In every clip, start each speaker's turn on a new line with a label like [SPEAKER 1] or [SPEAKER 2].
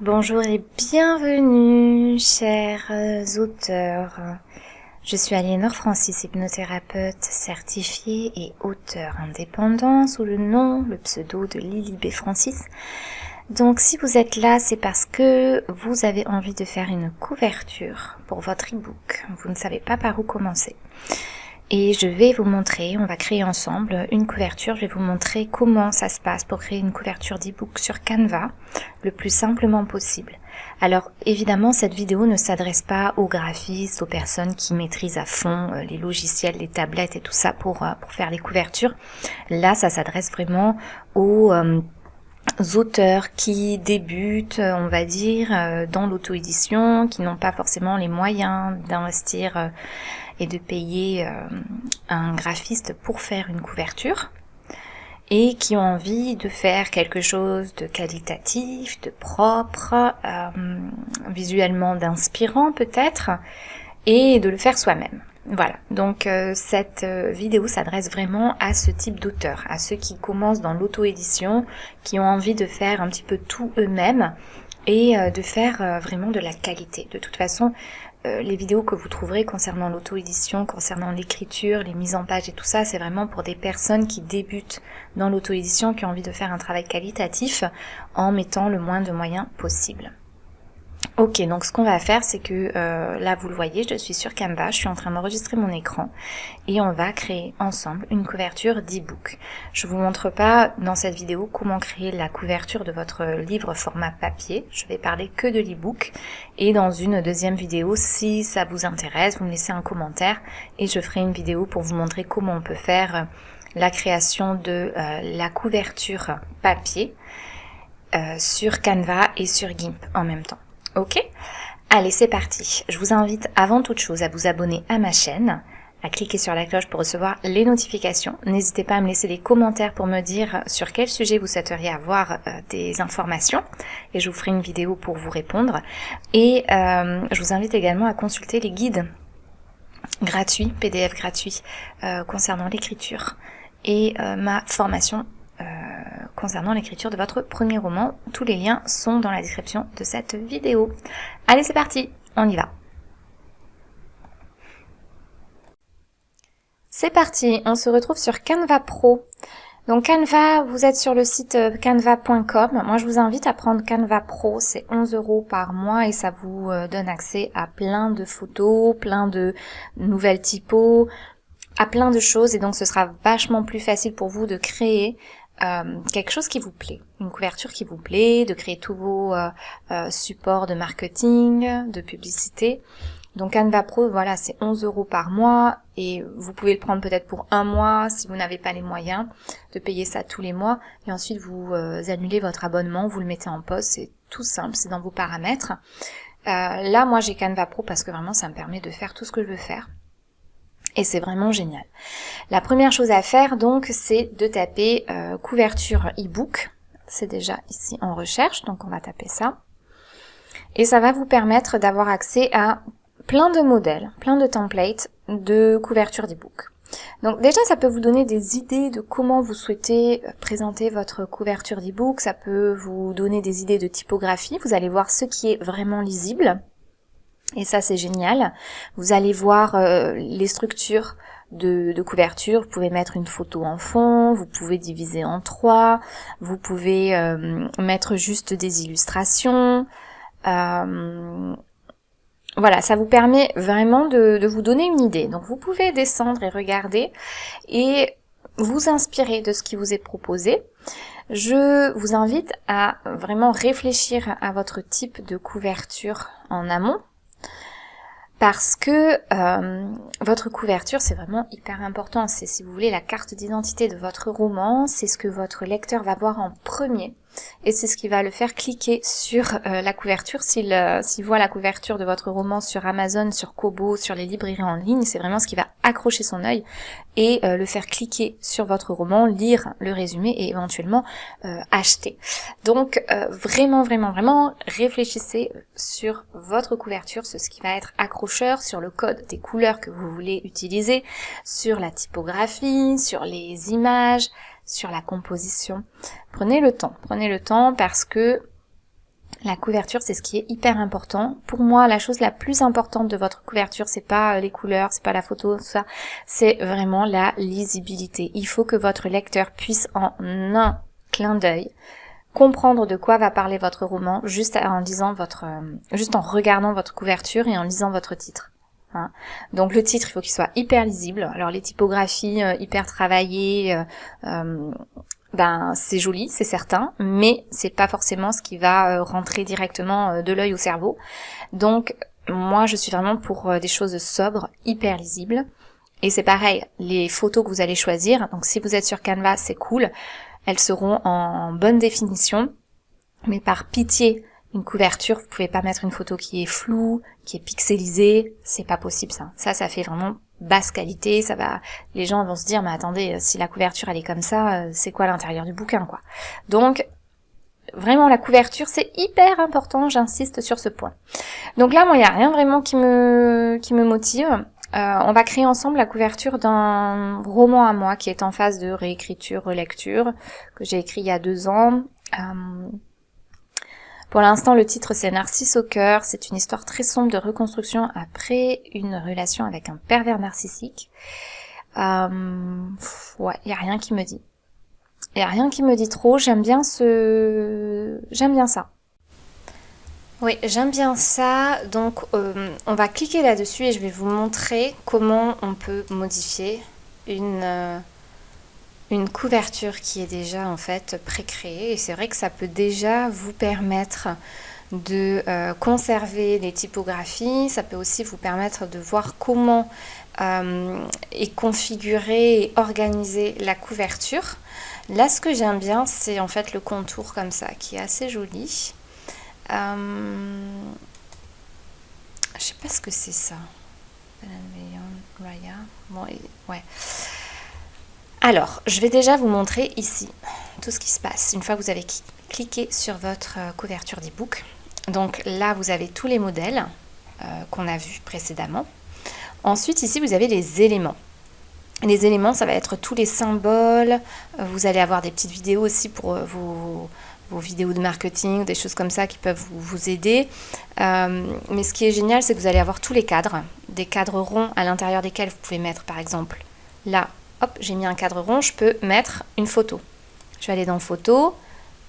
[SPEAKER 1] Bonjour et bienvenue, chers auteurs. Je suis Aliénor Francis, hypnothérapeute certifiée et auteur indépendant sous le pseudo de Lily B. Francis. Donc si vous êtes là, c'est parce que vous avez envie de faire une couverture pour votre e-book. Vous ne savez pas par où commencer. Et je vais vous montrer, on va créer ensemble une couverture, je vais vous montrer comment ça se passe pour créer une couverture d'e-book sur Canva, le plus simplement possible. Alors évidemment, cette vidéo ne s'adresse pas aux graphistes, aux personnes qui maîtrisent à fond les logiciels, les tablettes et tout ça pour faire les couvertures. Là, ça s'adresse vraiment aux auteurs qui débutent, on va dire, dans l'auto-édition, qui n'ont pas forcément les moyens d'investir et de payer un graphiste pour faire une couverture, et qui ont envie de faire quelque chose de qualitatif, de propre, visuellement d'inspirant peut-être, et de le faire soi-même. Voilà, donc cette vidéo s'adresse vraiment à ce type d'auteurs, à ceux qui commencent dans l'auto-édition, qui ont envie de faire un petit peu tout eux-mêmes et de faire vraiment de la qualité. De toute façon, les vidéos que vous trouverez concernant l'auto-édition, concernant l'écriture, les mises en page et tout ça, c'est vraiment pour des personnes qui débutent dans l'auto-édition, qui ont envie de faire un travail qualitatif en mettant le moins de moyens possible. Ok, donc ce qu'on va faire, c'est que là vous le voyez, je suis sur Canva, je suis en train d'enregistrer mon écran et on va créer ensemble une couverture d'e-book. Je vous montre pas dans cette vidéo comment créer la couverture de votre livre format papier, je vais parler que de l'e-book, et dans une deuxième vidéo, si ça vous intéresse, vous me laissez un commentaire et je ferai une vidéo pour vous montrer comment on peut faire la création de la couverture papier sur Canva et sur GIMP en même temps. Ok? Allez, c'est parti. Je vous invite avant toute chose à vous abonner à ma chaîne, à cliquer sur la cloche pour recevoir les notifications. N'hésitez pas à me laisser des commentaires pour me dire sur quel sujet vous souhaiteriez avoir des informations et je vous ferai une vidéo pour vous répondre. Et je vous invite également à consulter les guides gratuits, PDF gratuits, concernant l'écriture et ma formation concernant l'écriture de votre premier roman. Tous les liens sont dans la description de cette vidéo. Allez, c'est parti, on y va. C'est parti, on se retrouve sur Canva Pro. Donc Canva, vous êtes sur le site canva.com. Moi, je vous invite à prendre Canva Pro, c'est 11 € par mois et ça vous donne accès à plein de photos, plein de nouvelles typos, à plein de choses, et donc ce sera vachement plus facile pour vous de créer quelque chose qui vous plaît, une couverture qui vous plaît, de créer tous vos supports de marketing, de publicité. Donc Canva Pro, voilà, c'est 11 € par mois et vous pouvez le prendre peut-être pour un mois si vous n'avez pas les moyens de payer ça tous les mois, et ensuite vous annulez votre abonnement, vous le mettez en pause, c'est tout simple, c'est dans vos paramètres. Là, moi j'ai Canva Pro parce que vraiment ça me permet de faire tout ce que je veux faire. Et c'est vraiment génial. La première chose à faire donc, c'est de taper couverture e-book. C'est déjà ici en recherche, donc on va taper ça. Et ça va vous permettre d'avoir accès à plein de modèles, plein de templates de couverture d'e-book. Donc déjà, ça peut vous donner des idées de comment vous souhaitez présenter votre couverture d'e-book. Ça peut vous donner des idées de typographie. Vous allez voir ce qui est vraiment lisible. Et ça, c'est génial. Vous allez voir les structures de couverture. Vous pouvez mettre une photo en fond, vous pouvez diviser en 3, vous pouvez mettre juste des illustrations. Voilà, ça vous permet vraiment de vous donner une idée. Donc vous pouvez descendre et regarder et vous inspirer de ce qui vous est proposé. Je vous invite à vraiment réfléchir à votre type de couverture en amont, parce que votre couverture, c'est vraiment hyper important. C'est, si vous voulez, la carte d'identité de votre roman, c'est ce que votre lecteur va voir en premier, et c'est ce qui va le faire cliquer sur la couverture. S'il voit la couverture de votre roman sur Amazon, sur Kobo, sur les librairies en ligne, c'est vraiment ce qui va accrocher son œil et le faire cliquer sur votre roman, lire le résumé et éventuellement acheter. Donc vraiment réfléchissez sur votre couverture, sur ce qui va être accrocheur, sur le code des couleurs que vous voulez utiliser, sur la typographie, sur les images, sur la composition. Prenez le temps parce que La couverture, c'est ce qui est hyper important. Pour moi, la chose la plus importante de votre couverture, c'est pas les couleurs, c'est pas la photo, tout ça, c'est vraiment la lisibilité. Il faut que votre lecteur puisse en un clin d'œil comprendre de quoi va parler votre roman juste en lisant juste en regardant votre couverture et en lisant votre titre. Hein. Donc le titre, il faut qu'il soit hyper lisible. Alors les typographies hyper travaillées, c'est joli, c'est certain, mais c'est pas forcément ce qui va rentrer directement de l'œil au cerveau. Donc moi je suis vraiment pour des choses sobres, hyper lisibles. Et c'est pareil, les photos que vous allez choisir, donc si vous êtes sur Canva, c'est cool, elles seront en bonne définition, mais par pitié, une couverture, vous pouvez pas mettre une photo qui est floue, qui est pixelisée, c'est pas possible ça. Ça fait vraiment basse qualité, les gens vont se dire, mais attendez, si la couverture elle est comme ça, c'est quoi l'intérieur du bouquin, quoi. Donc, vraiment la couverture, c'est hyper important, j'insiste sur ce point. Donc là, moi, il n'y a rien vraiment qui me motive. On va créer ensemble la couverture d'un roman à moi qui est en phase de réécriture, relecture, que j'ai écrit il y a 2 ans. Pour l'instant, le titre c'est Narcisse au cœur. C'est une histoire très sombre de reconstruction après une relation avec un pervers narcissique. Ouais, il y a rien qui me dit. Il y a rien qui me dit trop. J'aime bien ça. Oui, j'aime bien ça. Donc, on va cliquer là-dessus et je vais vous montrer comment on peut modifier une couverture qui est déjà en fait pré-créée. Et c'est vrai que ça peut déjà vous permettre de conserver les typographies. Ça peut aussi vous permettre de voir comment est configurée et organisée la couverture. Là, ce que j'aime bien, c'est en fait le contour comme ça, qui est assez joli. Je sais pas ce que c'est ça. Bon, ouais. Alors, je vais déjà vous montrer ici tout ce qui se passe une fois que vous avez cliqué sur votre couverture d'e-book. Donc là, vous avez tous les modèles qu'on a vus précédemment. Ensuite, ici, vous avez les éléments. Les éléments, ça va être tous les symboles. Vous allez avoir des petites vidéos aussi pour vos vidéos de marketing, des choses comme ça qui peuvent vous aider. Mais ce qui est génial, c'est que vous allez avoir tous les cadres, des cadres ronds à l'intérieur desquels vous pouvez mettre, par exemple, là, hop, j'ai mis un cadre rond, je peux mettre une photo. Je vais aller dans photo,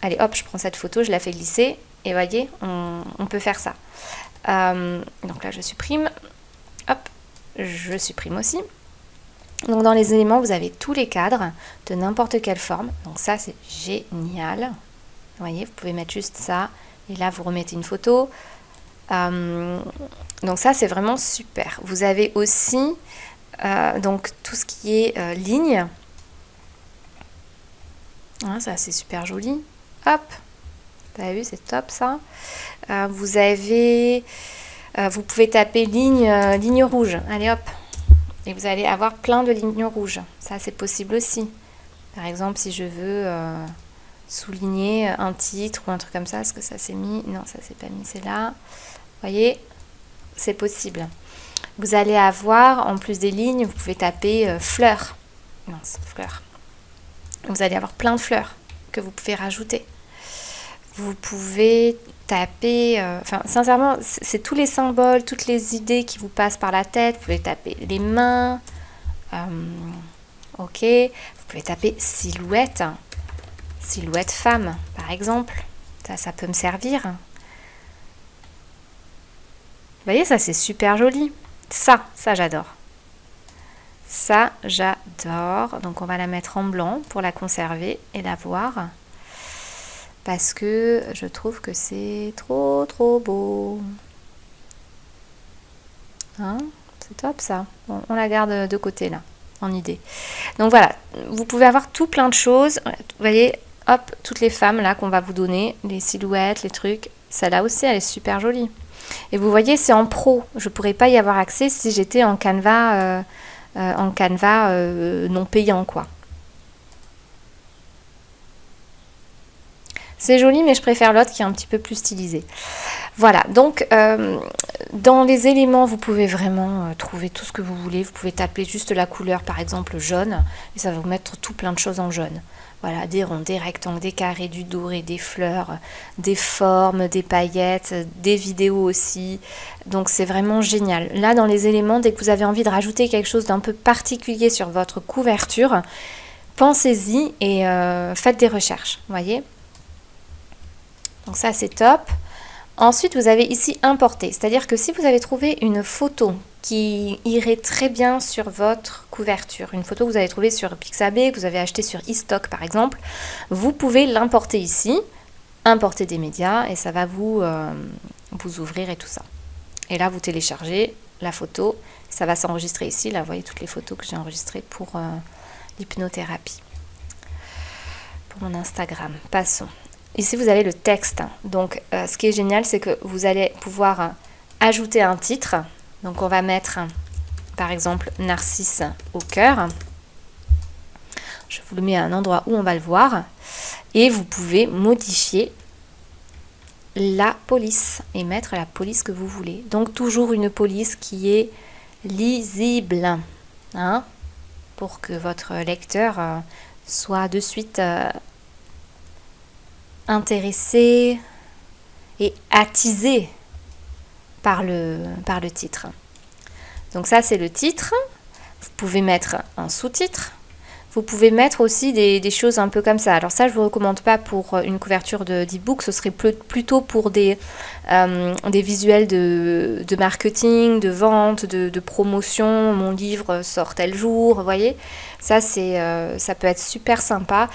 [SPEAKER 1] allez hop, je prends cette photo, je la fais glisser, et voyez, on peut faire ça. Donc là, je supprime, hop, je supprime aussi. Donc dans les éléments, vous avez tous les cadres de n'importe quelle forme. Donc ça, c'est génial. Vous voyez, vous pouvez mettre juste ça. Et là, vous remettez une photo. Donc ça, c'est vraiment super. Vous avez aussi donc tout ce qui est ligne. Hein, ça, c'est super joli. Hop. Vous avez vu, c'est top ça. Vous pouvez taper ligne rouge. Allez hop. Et vous allez avoir plein de lignes rouges. Ça, c'est possible aussi. Par exemple, si je veux souligner un titre ou un truc comme ça, est-ce que ça s'est mis? Non, ça s'est pas mis, c'est là. Vous voyez, c'est possible. Vous allez avoir, en plus des lignes, vous pouvez taper fleurs. Non, c'est fleurs. Vous allez avoir plein de fleurs que vous pouvez rajouter. Vous pouvez taper, sincèrement, c'est tous les symboles, toutes les idées qui vous passent par la tête. Vous pouvez taper les mains, ok. Vous pouvez taper silhouette, silhouette femme, par exemple. Ça peut me servir. Vous voyez, ça c'est super joli. Ça j'adore. Ça, j'adore. Donc on va la mettre en blanc pour la conserver et la voir. Parce que je trouve que c'est trop beau. Hein, c'est top ça. Bon, on la garde de côté là, en idée. Donc voilà, vous pouvez avoir tout plein de choses. Vous voyez, hop, toutes les femmes là qu'on va vous donner, les silhouettes, les trucs. Celle-là aussi, elle est super jolie. Et vous voyez, c'est en pro. Je ne pourrais pas y avoir accès si j'étais en Canva, non payant, quoi. C'est joli, mais je préfère l'autre qui est un petit peu plus stylisé. Voilà, donc dans les éléments, vous pouvez vraiment trouver tout ce que vous voulez. Vous pouvez taper juste la couleur, par exemple jaune, et ça va vous mettre tout plein de choses en jaune. Voilà, des ronds, des rectangles, des carrés, du doré, des fleurs, des formes, des paillettes, des vidéos aussi. Donc c'est vraiment génial. Là, dans les éléments, dès que vous avez envie de rajouter quelque chose d'un peu particulier sur votre couverture, pensez-y et faites des recherches, voyez. Donc ça, c'est top. Ensuite, vous avez ici importer, c'est-à-dire que si vous avez trouvé une photo qui irait très bien sur votre couverture, une photo que vous avez trouvée sur Pixabay, que vous avez acheté sur eStock par exemple, vous pouvez l'importer ici, importer des médias et ça va vous ouvrir et tout ça. Et là, vous téléchargez la photo, ça va s'enregistrer ici. Là, vous voyez toutes les photos que j'ai enregistrées pour l'hypnothérapie, pour mon Instagram. Passons. Ici, vous avez le texte. Donc, ce qui est génial, c'est que vous allez pouvoir ajouter un titre. Donc, on va mettre, par exemple, Narcisse au cœur. Je vous le mets à un endroit où on va le voir. Et vous pouvez modifier la police et mettre la police que vous voulez. Donc, toujours une police qui est lisible, hein, pour que votre lecteur soit de suite intéressé et attisé par le titre. Donc ça, c'est le titre. Vous pouvez mettre un sous-titre. Vous pouvez mettre aussi des choses un peu comme ça. Alors ça, je ne vous recommande pas pour une couverture d'e-book. Ce serait plutôt pour des visuels de marketing, de vente, de promotion. Mon livre sort tel jour, vous voyez. Ça, ça peut être super sympa.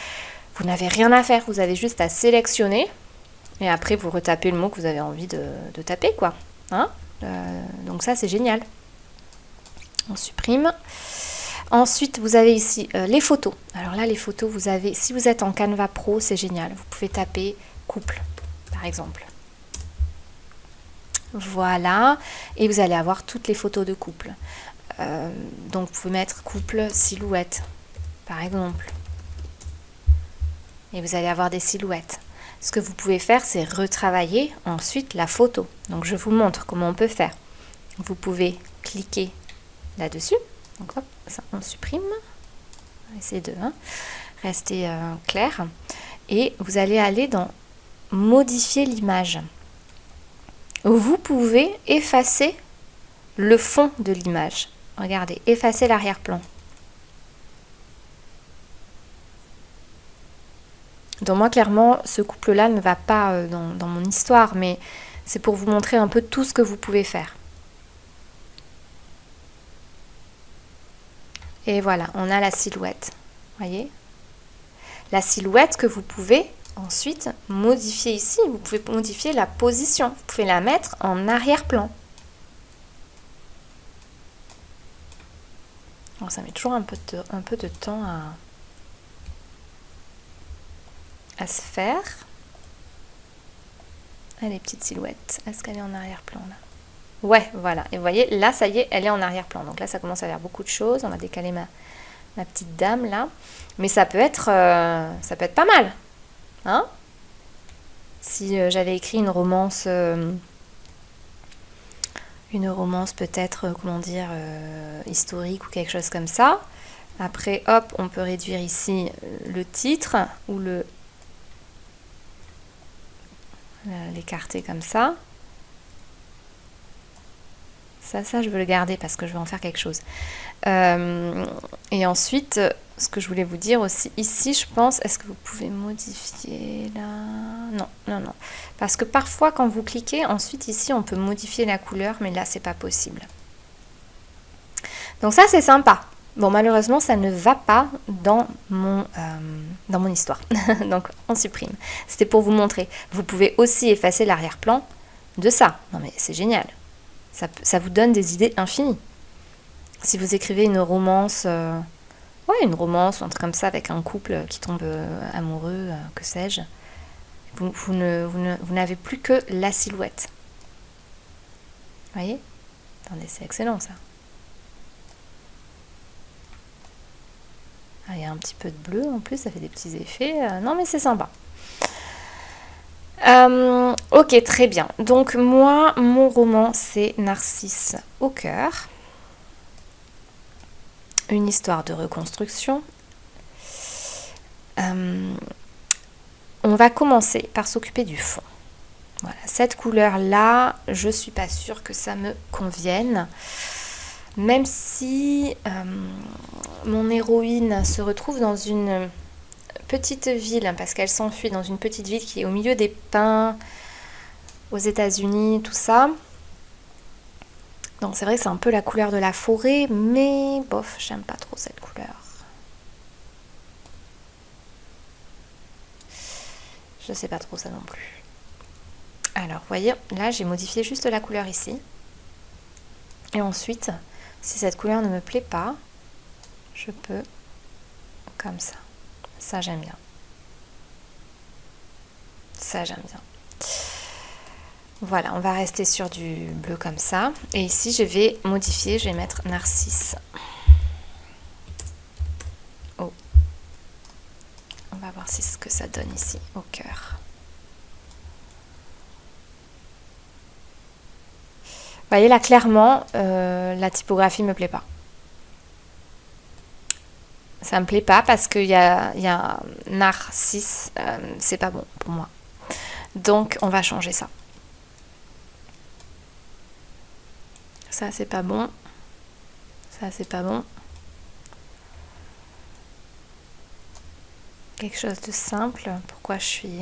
[SPEAKER 1] Vous n'avez rien à faire. Vous avez juste à sélectionner. Et après, vous retapez le mot que vous avez envie de taper, quoi. Hein, donc ça, c'est génial. On supprime. Ensuite, vous avez ici les photos. Alors là, les photos, vous avez, si vous êtes en Canva Pro, c'est génial. Vous pouvez taper couple, par exemple. Voilà. Et vous allez avoir toutes les photos de couple. Donc, vous pouvez mettre couple silhouette, par exemple. Et vous allez avoir des silhouettes. Ce que vous pouvez faire, c'est retravailler ensuite la photo. Donc, je vous montre comment on peut faire. Vous pouvez cliquer là-dessus. Donc, hop, ça, on supprime. On va essayer de rester clair. Et vous allez aller dans modifier l'image. Vous pouvez effacer le fond de l'image. Regardez, effacer l'arrière-plan. Donc moi, clairement, ce couple-là ne va pas dans mon histoire, mais c'est pour vous montrer un peu tout ce que vous pouvez faire. Et voilà, on a la silhouette, voyez? La silhouette que vous pouvez ensuite modifier ici. Vous pouvez modifier la position. Vous pouvez la mettre en arrière-plan. Alors, ça met toujours un peu de temps à se faire. Ah, les petites silhouettes. Est-ce qu'elle est en arrière-plan là? Ouais, voilà. Et vous voyez, là, ça y est, elle est en arrière-plan. Donc là, ça commence à faire beaucoup de choses. On va décaler ma petite dame là. Mais ça peut être pas mal. Hein? Si j'avais écrit une romance peut-être, comment dire, historique ou quelque chose comme ça. Après, hop, on peut réduire ici le titre ou l'écarter comme ça. Ça, je veux le garder parce que je veux en faire quelque chose. Et ensuite, ce que je voulais vous dire aussi, ici, je pense, est-ce que vous pouvez modifier là? Non. Parce que parfois, quand vous cliquez, ensuite, ici, on peut modifier la couleur, mais là, c'est pas possible. Donc ça, c'est sympa. Bon, malheureusement, ça ne va pas dans mon histoire. Donc, on supprime. C'était pour vous montrer. Vous pouvez aussi effacer l'arrière-plan de ça. Non, mais c'est génial. Ça vous donne des idées infinies. Si vous écrivez une romance, une romance ou un truc comme ça avec un couple qui tombe amoureux, que sais-je, vous n'avez plus que la silhouette. Vous voyez? Attendez, c'est excellent ça. Ah, il y a un petit peu de bleu en plus, ça fait des petits effets. Non, mais c'est sympa. Ok, très bien. Donc moi, mon roman, c'est Narcisse au cœur. Une histoire de reconstruction. On va commencer par s'occuper du fond. Voilà, cette couleur-là, je suis pas sûre que ça me convienne. Même si mon héroïne se retrouve dans une petite ville, parce qu'elle s'enfuit dans une petite ville qui est au milieu des pins, aux États-Unis, tout ça. Donc c'est vrai que c'est un peu la couleur de la forêt, mais bof, j'aime pas trop cette couleur. Je sais pas trop ça non plus. Alors, vous voyez, là j'ai modifié juste la couleur ici. Et ensuite, si cette couleur ne me plaît pas, je peux comme ça. Ça j'aime bien. Ça j'aime bien. Voilà, on va rester sur du bleu comme ça. Et ici, je vais modifier, je vais mettre Narcisse. Oh. On va voir ce que ça donne ici, au cœur. Vous voyez, là, clairement, la typographie ne me plaît pas. Ça me plaît pas parce qu'il y a Narcisse, c'est pas bon pour moi. Donc, on va changer ça. Ça, c'est pas bon. Ça, c'est pas bon. Quelque chose de simple. Pourquoi je suis...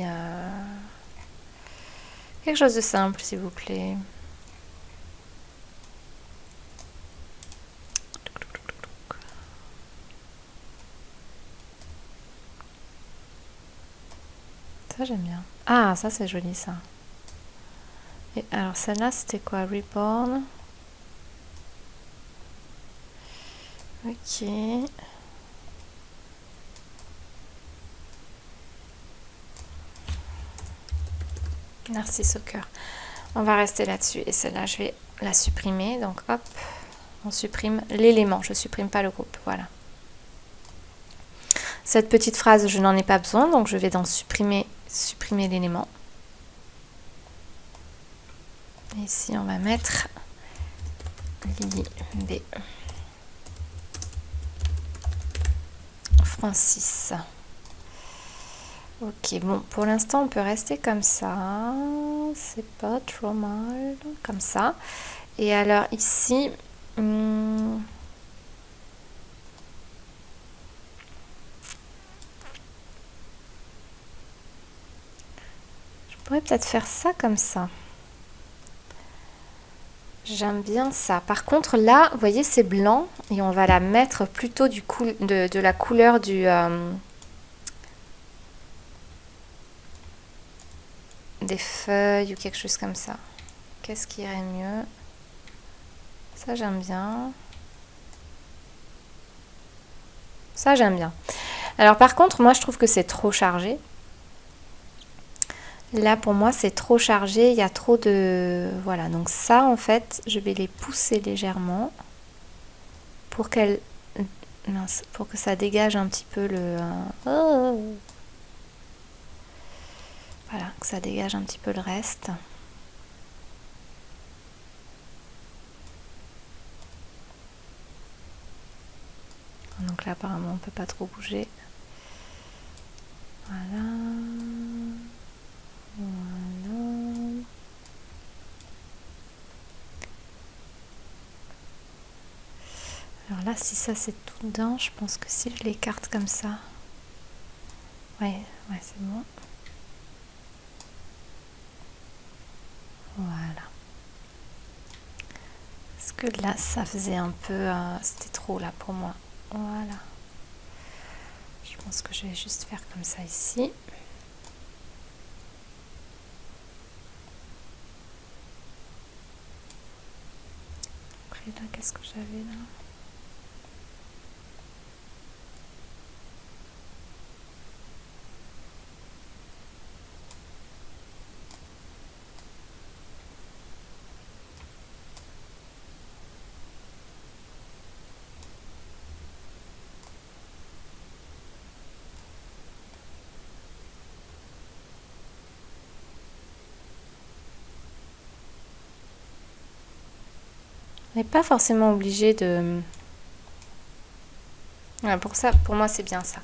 [SPEAKER 1] Quelque chose de simple, s'il vous plaît. Ça, j'aime bien. Ah, ça, c'est joli, ça. Et alors, celle-là, c'était quoi? Reborn. Ok. Narcisse au cœur. On va rester là-dessus. Et celle-là, je vais la supprimer. Donc, hop, on supprime l'élément. Je ne supprime pas le groupe. Voilà. Cette petite phrase, je n'en ai pas besoin. Donc, je vais dans supprimer l'élément. Ici, on va mettre l'IB. Francis. Ok, bon, pour l'instant, on peut rester comme ça. C'est pas trop mal. Comme ça. Et alors, ici... je pourrais peut-être faire ça comme ça. J'aime bien ça. Par contre, là, vous voyez, c'est blanc. Et on va la mettre plutôt de la couleur des feuilles ou quelque chose comme ça. Qu'est-ce qui irait mieux? Ça, j'aime bien. Ça, j'aime bien. Alors, par contre, moi, je trouve que c'est trop chargé. Là, pour moi, c'est trop chargé. Il y a trop de... Voilà, donc ça, en fait, je vais les pousser légèrement pour qu'elles... Mince, pour que ça dégage un petit peu le... Voilà, que ça dégage un petit peu le reste. Donc là, apparemment, on ne peut pas trop bouger. Voilà. Voilà. Alors là, si ça c'est tout dedans, je pense que si je l'écarte comme ça... Ouais, c'est bon. Voilà. Parce que là, ça faisait un peu... c'était trop là pour moi. Voilà. Je pense que je vais juste faire comme ça ici. Après là, qu'est-ce que j'avais là? On n'est pas forcément obligé de... Voilà, pour ça, pour moi, c'est bien ça.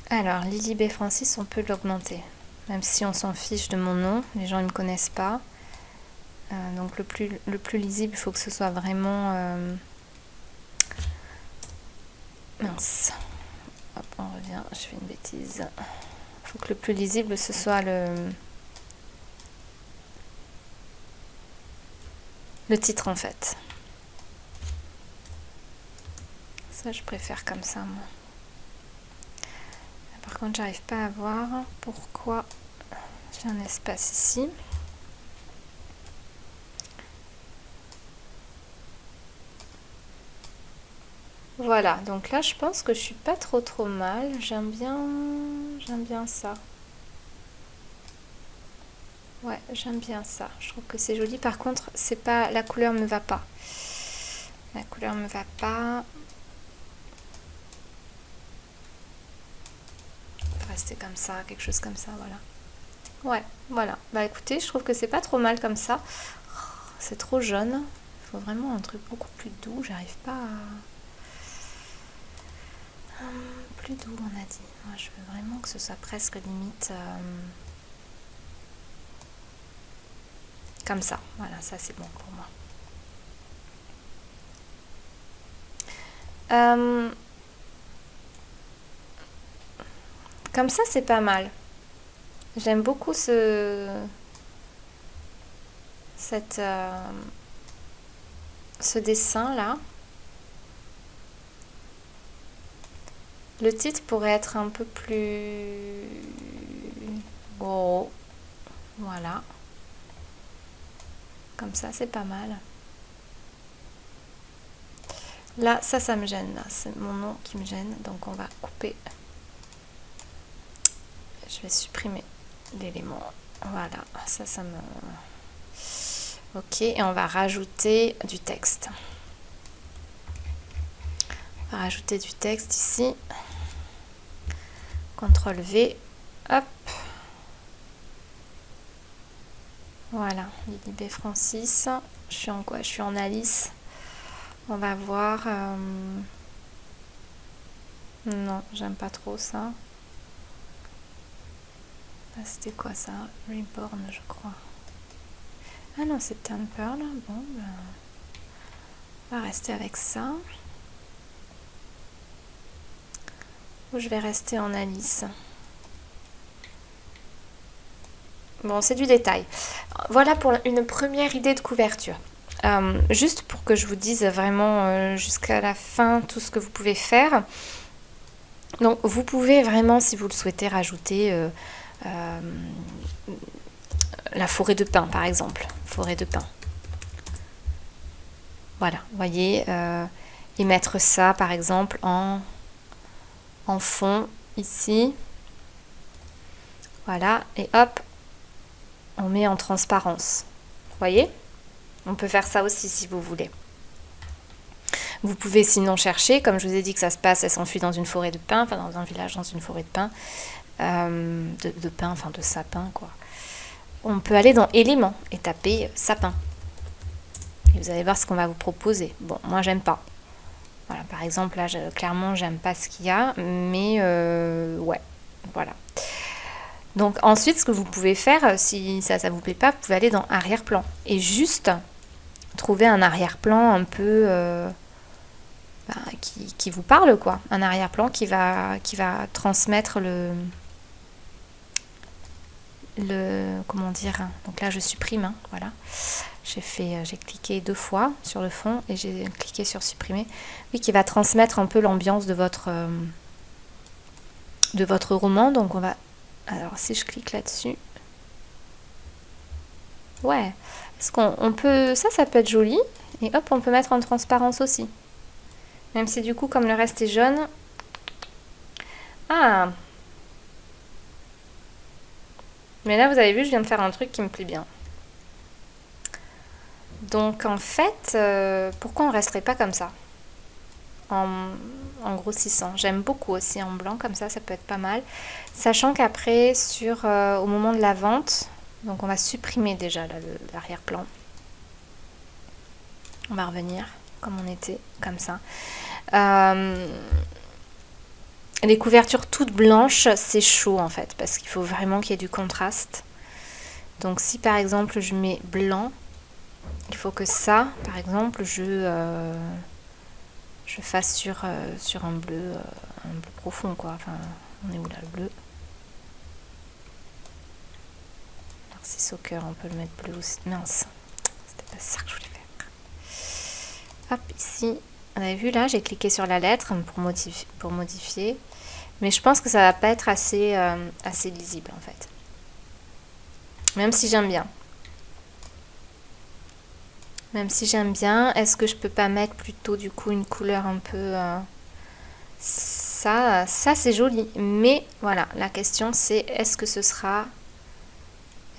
[SPEAKER 1] Alors, Lily B. Francis, on peut l'augmenter. Même si on s'en fiche de mon nom, les gens ne me connaissent pas. Donc le plus lisible, il faut que ce soit vraiment... mince. Hop, on revient, je fais une bêtise. Il faut que le plus lisible, ce soit le titre en fait. Ça, je préfère comme ça, moi. Par contre, j'arrive pas à voir pourquoi j'ai un espace ici. Voilà, donc là, je pense que je suis pas trop mal. J'aime bien ça. Ouais, j'aime bien ça. Je trouve que c'est joli. Par contre, c'est pas, la couleur me va pas. La couleur me va pas. Rester comme ça, quelque chose comme ça, voilà. Ouais, voilà. Bah écoutez, je trouve que c'est pas trop mal comme ça. C'est trop jaune. Il faut vraiment un truc beaucoup plus doux. J'arrive pas à... plus doux, on a dit. Moi, je veux vraiment que ce soit presque limite... comme ça. Voilà, ça c'est bon pour moi. Comme ça, c'est pas mal. J'aime beaucoup ce dessin là. Le titre pourrait être un peu plus gros. Voilà. Comme ça, c'est pas mal. Là, ça me gêne. Là, c'est mon nom qui me gêne. Donc, on va couper. Je vais supprimer l'élément. Voilà. Ça me... Ok. Et on va rajouter du texte. On va rajouter du texte ici. CTRL V. Hop. Voilà. Lily B. Francis. Je suis en quoi? Je suis en Alice. On va voir. Non, j'aime pas trop ça. Ah, c'était quoi ça? Reborn, je crois. Ah non, c'est Temple. Bon, ben, on va rester avec ça. Ou je vais rester en Alice. Bon, c'est du détail. Voilà pour une première idée de couverture. Juste pour que je vous dise vraiment jusqu'à la fin tout ce que vous pouvez faire. Donc vous pouvez vraiment, si vous le souhaitez, rajouter la forêt de pin par exemple. Forêt de pin. Voilà, vous voyez, et mettre ça par exemple en fond ici. Voilà, et hop, on met en transparence. Vous voyez? On peut faire ça aussi si vous voulez. Vous pouvez sinon chercher, comme je vous ai dit que ça se passe, elle s'enfuit dans une forêt de pins, enfin dans un village dans une forêt de pins, de pins, enfin de sapins quoi. On peut aller dans éléments et taper sapin. Et vous allez voir ce qu'on va vous proposer. Bon, moi j'aime pas. Voilà, par exemple là, clairement j'aime pas ce qu'il y a, mais ouais, voilà. Donc ensuite, ce que vous pouvez faire, si ça vous plaît pas, vous pouvez aller dans arrière-plan et juste trouver un arrière-plan un peu qui vous parle quoi, un arrière-plan qui va transmettre le comment dire. Donc là je supprime, hein, voilà. J'ai cliqué 2 fois sur le fond et j'ai cliqué sur supprimer. Oui, qui va transmettre un peu l'ambiance de votre roman. Donc on va... Alors si je clique là-dessus... Ouais. Est-ce qu'on peut... Ça peut être joli. Et hop, on peut mettre en transparence aussi. Même si du coup, comme le reste est jaune... Ah! Mais là, vous avez vu, je viens de faire un truc qui me plaît bien. Donc en fait, pourquoi on ne resterait pas comme ça en grossissant. J'aime beaucoup aussi en blanc, comme ça peut être pas mal. Sachant qu'après, au moment de la vente, donc on va supprimer déjà l'arrière-plan. On va revenir comme on était, comme ça. Les couvertures toutes blanches, c'est chaud en fait, parce qu'il faut vraiment qu'il y ait du contraste. Donc si par exemple je mets blanc, il faut que ça, par exemple, je fasse sur un bleu profond, quoi. Enfin, on est où là, le bleu? Narcisse au cœur, on peut le mettre bleu aussi. Mince, c'était pas ça que je voulais faire. Hop, ici, vous avez vu là, j'ai cliqué sur la lettre pour modifier. Mais je pense que ça va pas être assez lisible en fait. Même si j'aime bien. Est-ce que je peux pas mettre plutôt du coup une couleur un peu... Ça c'est joli. Mais voilà, la question c'est est-ce que ce sera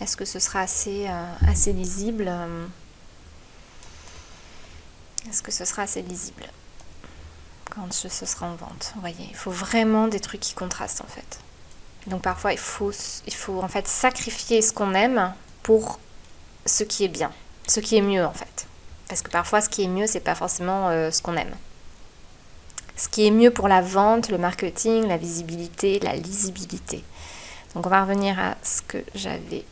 [SPEAKER 1] assez lisible Est-ce que ce sera assez lisible quand ce sera en vente? Vous voyez, il faut vraiment des trucs qui contrastent en fait. Donc parfois il faut en fait sacrifier ce qu'on aime pour ce qui est bien, ce qui est mieux en fait. Parce que parfois ce qui est mieux c'est pas forcément ce qu'on aime. Ce qui est mieux pour la vente, le marketing, la visibilité, la lisibilité. Donc on va revenir à ce que j'avais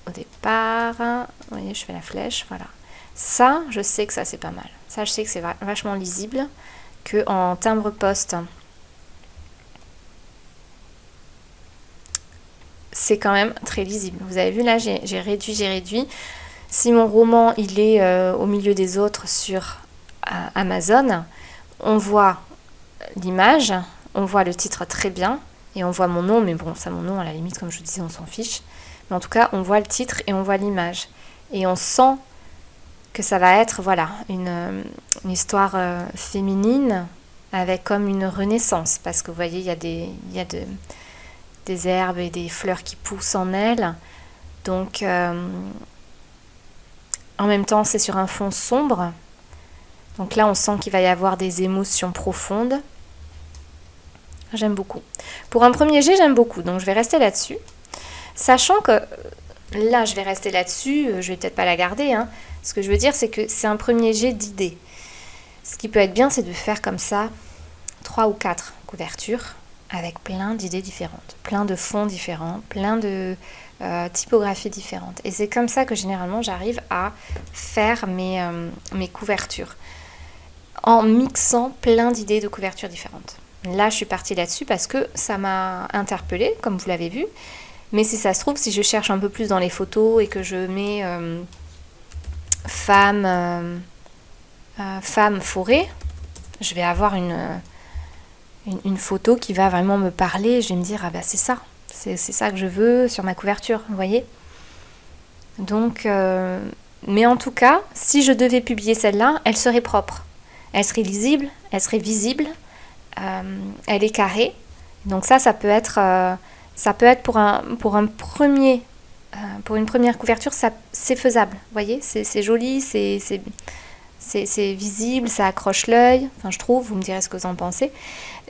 [SPEAKER 1] au départ. Vous voyez, je fais la flèche, voilà. Ça, je sais que ça c'est pas mal. Ça, je sais que c'est vachement lisible, que en timbre-poste, c'est quand même très lisible. Vous avez vu là, j'ai réduit. Si mon roman il est au milieu des autres sur Amazon, on voit l'image, on voit le titre très bien et on voit mon nom, mais bon, ça mon nom à la limite comme je vous disais on s'en fiche. Mais en tout cas on voit le titre et on voit l'image et on sent que ça va être voilà une histoire féminine avec comme une renaissance parce que vous voyez il y a des herbes et des fleurs qui poussent en elle. Donc, en même temps, c'est sur un fond sombre. Donc là, on sent qu'il va y avoir des émotions profondes. J'aime beaucoup. Pour un premier jet, j'aime beaucoup. Donc, je vais rester là-dessus. Sachant que là, je vais rester là-dessus. Je vais peut-être pas la garder. Hein. Ce que je veux dire, c'est que c'est un premier jet d'idées. Ce qui peut être bien, c'est de faire comme ça 3 ou 4 couvertures avec plein d'idées différentes, plein de fonds différents, plein de typographies différentes. Et c'est comme ça que généralement j'arrive à faire mes couvertures, en mixant plein d'idées de couvertures différentes. Là, je suis partie là-dessus parce que ça m'a interpellée, comme vous l'avez vu. Mais si ça se trouve, si je cherche un peu plus dans les photos et que je mets femme forêt, je vais avoir une photo qui va vraiment me parler. Je vais me dire, ah bah c'est ça que je veux sur ma couverture, vous voyez. Donc, mais en tout cas, si je devais publier celle-là, elle serait propre. Elle serait lisible, elle serait visible, elle est carrée. Donc ça peut être pour une première couverture, c'est faisable. Vous voyez, c'est joli, c'est visible, ça accroche l'œil. Enfin, je trouve, vous me direz ce que vous en pensez.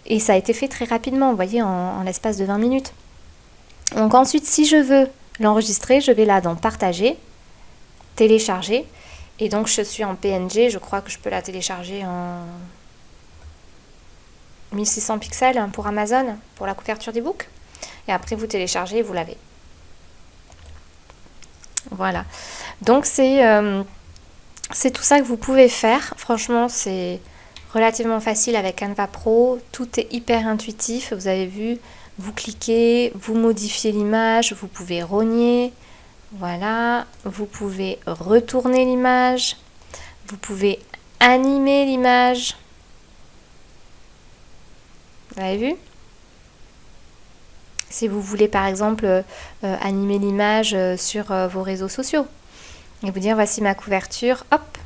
[SPEAKER 1] Et ça a été fait très rapidement, vous voyez, en l'espace de 20 minutes. Donc ensuite, si je veux l'enregistrer, je vais là dans Partager, Télécharger. Et donc, je suis en PNG, je crois que je peux la télécharger en 1600 pixels pour Amazon, pour la couverture d'e-book. Et après, vous téléchargez et vous l'avez. Voilà. Donc, c'est tout ça que vous pouvez faire. Franchement, c'est relativement facile avec Canva Pro. Tout est hyper intuitif. Vous avez vu, vous cliquez, vous modifiez l'image, vous pouvez rogner. Voilà, vous pouvez retourner l'image, vous pouvez animer l'image. Vous avez vu? Si vous voulez par exemple animer l'image sur vos réseaux sociaux et vous dire voici ma couverture, hop,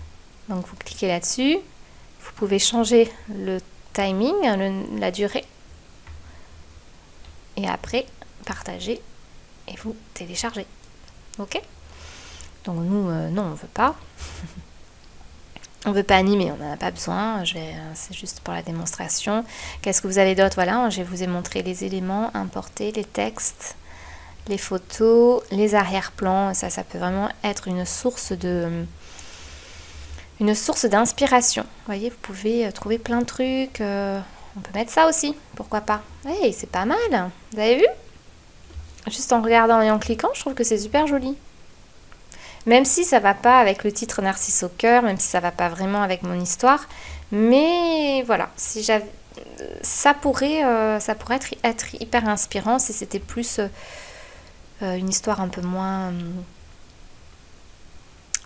[SPEAKER 1] donc vous cliquez là-dessus, vous pouvez changer le timing, la durée et après partager et vous téléchargez. Ok? Donc nous, non, on veut pas. On veut pas animer, on n'en a pas besoin. C'est juste pour la démonstration. Qu'est-ce que vous avez d'autre? Voilà, je vous ai montré les éléments importés, les textes, les photos, les arrière-plans. Ça peut vraiment être une source d'inspiration. Vous voyez, vous pouvez trouver plein de trucs. On peut mettre ça aussi, pourquoi pas. Hey, c'est pas mal, vous avez vu? Juste en regardant et en cliquant, je trouve que c'est super joli. Même si ça va pas avec le titre Narcisse au cœur, même si ça va pas vraiment avec mon histoire. Mais voilà, si j'avais... ça pourrait être hyper inspirant si c'était plus une histoire un peu moins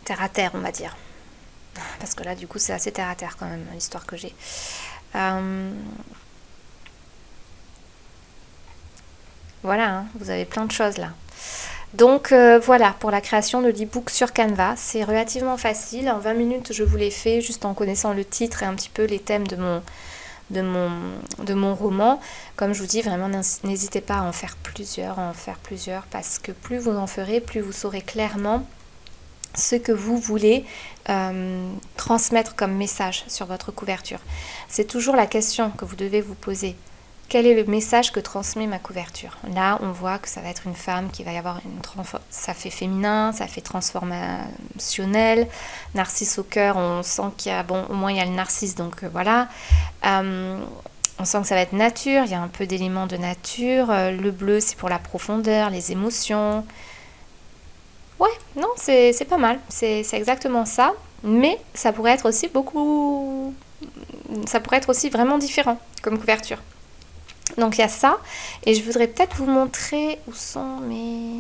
[SPEAKER 1] terre à terre, on va dire. Parce que là, du coup, c'est assez terre à terre quand même, l'histoire que j'ai. Voilà, hein, vous avez plein de choses là. Donc voilà, pour la création de l'e-book sur Canva, c'est relativement facile. En 20 minutes, je vous l'ai fait juste en connaissant le titre et un petit peu les thèmes de mon roman. Comme je vous dis, vraiment, n'hésitez pas à en faire plusieurs, parce que plus vous en ferez, plus vous saurez clairement ce que vous voulez transmettre comme message sur votre couverture. C'est toujours la question que vous devez vous poser. Quel est le message que transmet ma couverture? Là, on voit que ça va être une femme qui va y avoir ça fait féminin, ça fait transformationnel. Narcisse au cœur, on sent qu'il y a, bon, au moins il y a le narcisse, donc voilà. On sent que ça va être nature, il y a un peu d'éléments de nature. Le bleu, c'est pour la profondeur, les émotions. Ouais, non, c'est pas mal, c'est exactement ça. Mais ça pourrait être aussi ça pourrait être aussi vraiment différent comme couverture. Donc il y a ça, et je voudrais peut-être vous montrer où sont mes...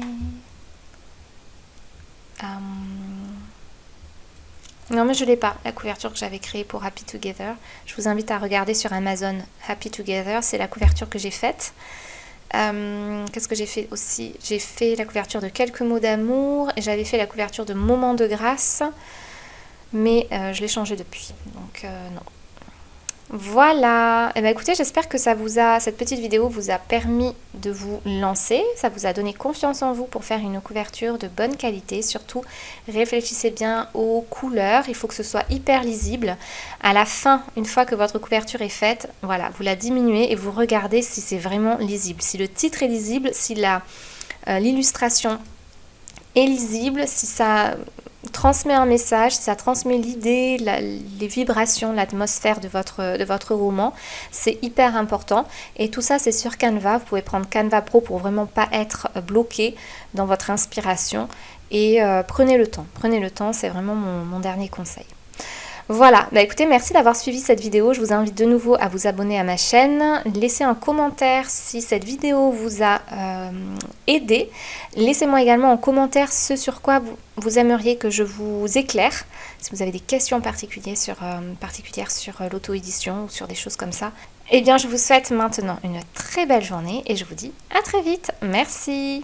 [SPEAKER 1] Non mais je l'ai pas, la couverture que j'avais créée pour Happy Together. Je vous invite à regarder sur Amazon Happy Together, c'est la couverture que j'ai faite. Qu'est-ce que j'ai fait aussi? J'ai fait la couverture de Quelques mots d'amour, et j'avais fait la couverture de Moments de grâce, mais je l'ai changé depuis, donc non. Voilà, et bien écoutez, j'espère que cette petite vidéo vous a permis de vous lancer, ça vous a donné confiance en vous pour faire une couverture de bonne qualité. Surtout, réfléchissez bien aux couleurs, il faut que ce soit hyper lisible. À la fin, une fois que votre couverture est faite, voilà, vous la diminuez et vous regardez si c'est vraiment lisible. Si le titre est lisible, si l'illustration est lisible, si ça transmet un message, si ça transmet l'idée, les vibrations, l'atmosphère de votre roman, c'est hyper important. Et tout ça, c'est sur Canva. Vous pouvez prendre Canva Pro pour vraiment pas être bloqué dans votre inspiration. Et prenez le temps, c'est vraiment mon dernier conseil. Voilà, bah écoutez, merci d'avoir suivi cette vidéo. Je vous invite de nouveau à vous abonner à ma chaîne. Laissez un commentaire si cette vidéo vous a aidé. Laissez-moi également en commentaire ce sur quoi vous aimeriez que je vous éclaire. Si vous avez des questions particulières sur l'auto-édition ou sur des choses comme ça. Eh bien, je vous souhaite maintenant une très belle journée et je vous dis à très vite. Merci.